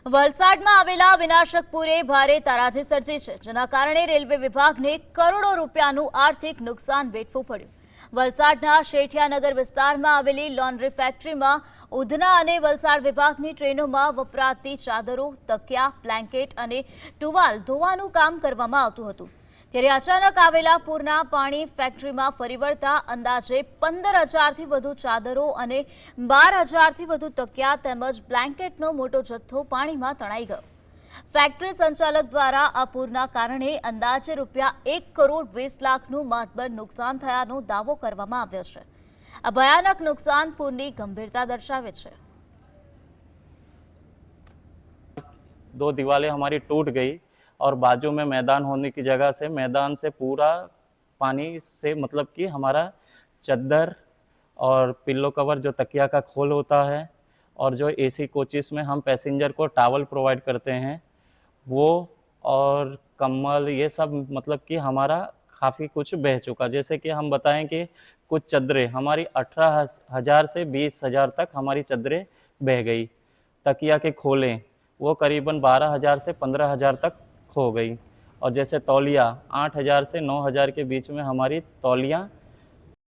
વલસાડમાં આવેલા વિનાશકપુરે ભારે તારાજી સર્જી છે, જેના કારણે રેલવે વિભાગને કરોડો રૂપિયાનું આર્થિક નુકસાન વેઠવું પડ્યું। વલસાડના શેઠિયાનગર વિસ્તારમાં આવેલી લોન્ડ્રી ફેક્ટરીમાં ઉધના અને વલસાડ વિભાગની ટ્રેનોમાં વપરાતી ચાદરો, તકિયા, બ્લેન્કેટ અને ટુવાલ ધોવાનું કામ કરવામાં આવતું હતું। ત્યારે અચાનક આવેલા પૂરના પાણી ફેક્ટરીમાં ફરી વળતા અંદાજે 15,000થી વધુ ચાદરો અને 12,000થી વધુ તકિયા તેમજ બ્લેન્કેટનો મોટો જથ્થો પાણીમાં તણાઈ ગયો। ફેક્ટરી સંચાલક દ્વારા આ પૂરના કારણે અંદાજે રૂપિયા 1,20,00,000નું માતબર નુકસાન થયાનો દાવો કરવામાં આવ્યો છે। આ ભયાનક નુકસાન પૂરની ગંભીરતા દર્શાવે છે। 2 दीवारें हमारी टूट गई और बाजू में मैदान होने की जगह से मैदान से पूरा पानी से मतलब कि हमारा चद्दर और पिल्लो कवर जो तकिया का खोल होता है और जो एसी कोचेस में हम पैसेंजर को टावल प्रोवाइड करते हैं वो और कम्बल ये सब मतलब कि हमारा काफ़ी कुछ बह चुका। जैसे कि हम बताएं कि कुछ चद्दरें हमारी 18,000 से 20,000 तक हमारी चद्दरें बह गई। तकिया के खोलें वो करीबन 12,000 से 15,000 तक खो गई। और जैसे तौलिया 8,000 से 9,000 के बीच में हमारी तौलियाँ